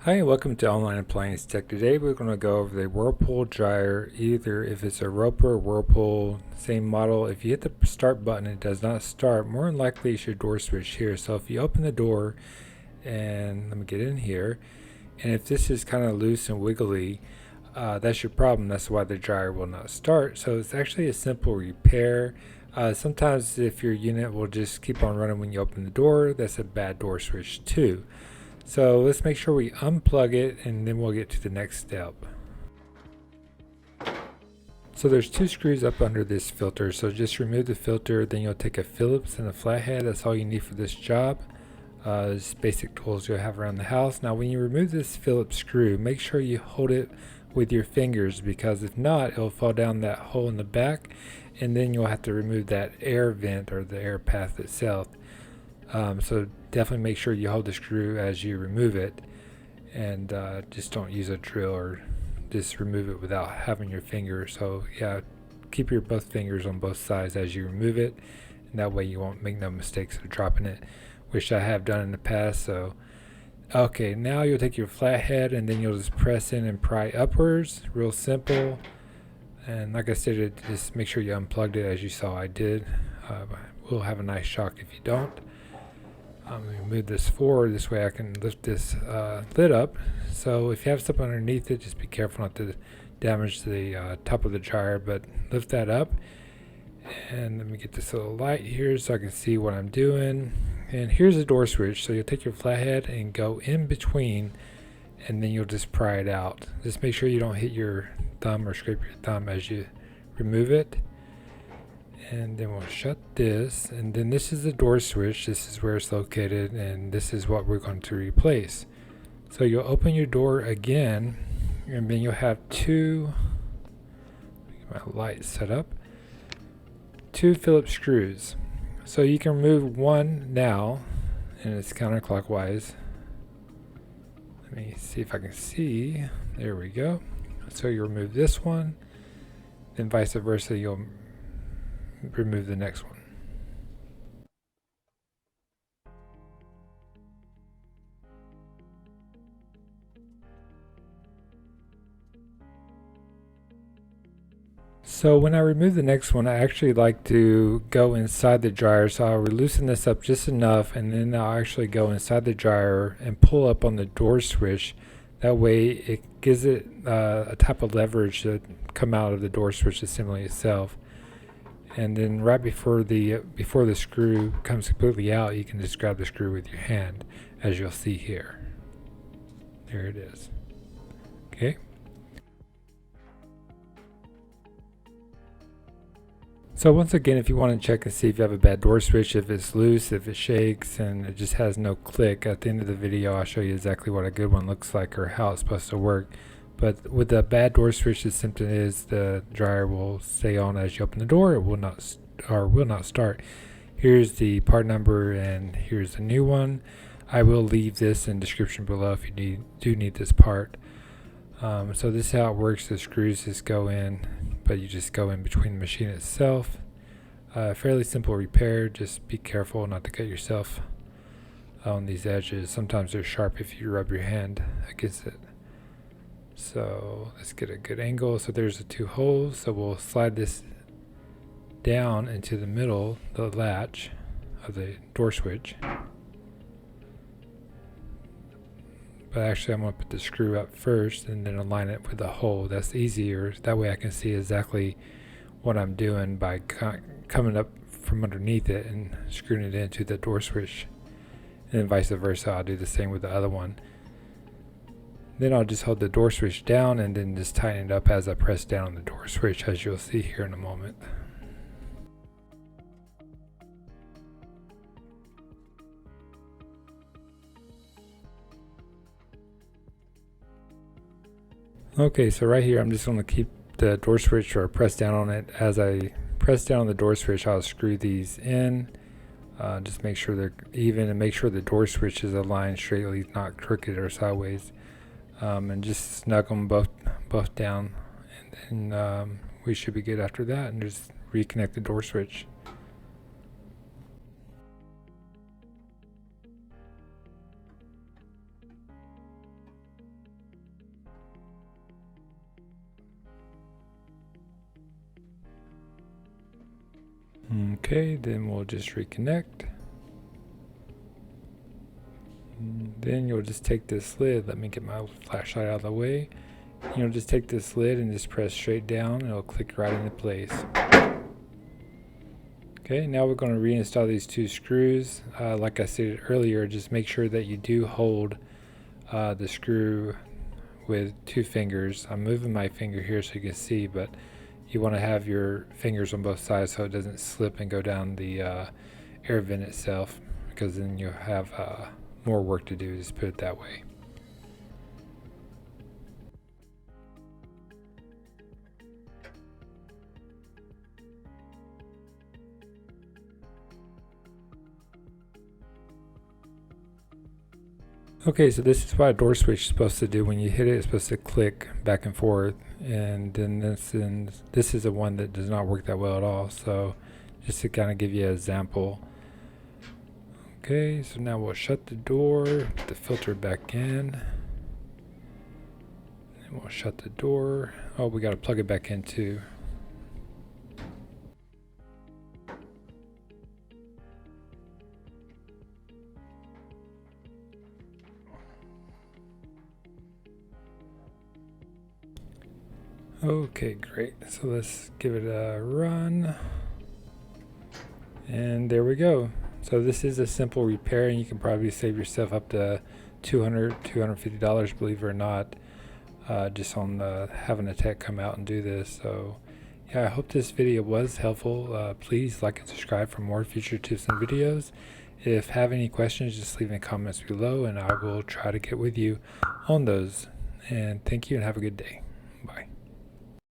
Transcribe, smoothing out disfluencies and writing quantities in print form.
Hi, welcome to Online Appliance Tech. Today we're going to go over the Whirlpool dryer, either if it's a Roper or Whirlpool, same model. If you hit the start button it does not start, more than likely it's your door switch here. So if you open the door, and let me get in here, and if this is kind of loose and wiggly, that's your problem. That's why the dryer will not start. So it's actually a simple repair. Sometimes if your unit will just keep on running when you open the door, that's a bad door switch too. So let's make sure we unplug it and then we'll get to the next step. So there's two screws up under this filter, so just remove the filter, then you'll take a Phillips and a flathead. That's all you need for this job. It's basic tools you'll have around the house. Now when you remove this Phillips screw, make sure you hold it with your fingers, because if not it'll fall down that hole in the back, and then you'll have to remove that air vent or the air path itself. So definitely make sure you hold the screw as you remove it, and just don't use a drill or just remove it without having your finger. So yeah, keep your both fingers on both sides as you remove it, and that way you won't make no mistakes of dropping it, which I have done in the past. So okay, now you'll take your flathead and then you'll just press in and pry upwards, real simple. And like I said, just make sure you unplugged it as you saw I did. We'll have a nice shock if you don't. I'm going to move this forward, this way I can lift this lid up. So if you have something underneath it, just be careful not to damage the top of the dryer, but lift that up. And let me get this little light here so I can see what I'm doing. And here's the door switch, so you'll take your flathead and go in between, and then you'll just pry it out. Just make sure you don't hit your thumb or scrape your thumb as you remove it. And then we'll shut this, and then this is the door switch. This is where it's located, and this is what we're going to replace. So you'll open your door again, and then you'll have two, get my light set up, two Phillips screws. So you can remove one now, and it's counterclockwise. Let me see if I can see. There we go. So you remove this one, then vice versa, you'll remove the next one. So when I remove the next one, I actually like to go inside the dryer. So I'll loosen this up just enough, and then I'll actually go inside the dryer and pull up on the door switch. That way it gives it a type of leverage to come out of the door switch assembly itself. And then right before the screw comes completely out, you can just grab the screw with your hand, as you'll see here. There it is. Okay. So once again, if you want to check and see if you have a bad door switch, if it's loose, if it shakes, and it just has no click, at the end of the video I'll show you exactly what a good one looks like or how it's supposed to work. But with the bad door switch, the symptom is the dryer will stay on as you open the door. It will not start. Here's the part number, and here's the new one. I will leave this in the description below if you do need this part. So this is how it works. The screws just go in, but you just go in between the machine itself. Fairly simple repair. Just be careful not to cut yourself on these edges. Sometimes they're sharp if you rub your hand against it. So let's get a good angle. So there's the two holes. So we'll slide this down into the middle, the latch of the door switch. But actually I'm going to put the screw up first and then align it with the hole. That's easier. That way I can see exactly what I'm doing by coming up from underneath it and screwing it into the door switch. And then vice versa, I'll do the same with the other one. Then I'll just hold the door switch down and then just tighten it up as I press down on the door switch, as you'll see here in a moment. Okay, so right here I'm just going to keep the door switch or press down on it. As I press down on the door switch, I'll screw these in. Just make sure they're even, and make sure the door switch is aligned straightly, not crooked or sideways. And just snug them both down, and then we should be good after that, and just reconnect the door switch. Okay, then we'll just reconnect. Then you'll just take this lid. Let me get my flashlight out of the way. You'll just take this lid and just press straight down, and it'll click right into place. Okay, now we're going to reinstall these 2 screws. Like I stated earlier, just make sure that you do hold the screw with 2 fingers. I'm moving my finger here so you can see, but you want to have your fingers on both sides so it doesn't slip and go down the air vent itself, because then you'll have more work to do, just put it that way. Okay, so this is what a door switch is supposed to do. When you hit it, it's supposed to click back and forth, and then this is the one that does not work that well at all. So just to kind of give you an example. Okay, so now we'll shut the door, put the filter back in, and we'll shut the door. Oh, we got to plug it back in too. Okay, great. So let's give it a run. And there we go. So this is a simple repair, and you can probably save yourself up to $250, believe it or not, just on having a tech come out and do this. So yeah, I hope this video was helpful. Please like and subscribe for more future tips and videos. If you have any questions, just leave in the comments below, and I will try to get with you on those. And thank you, and have a good day.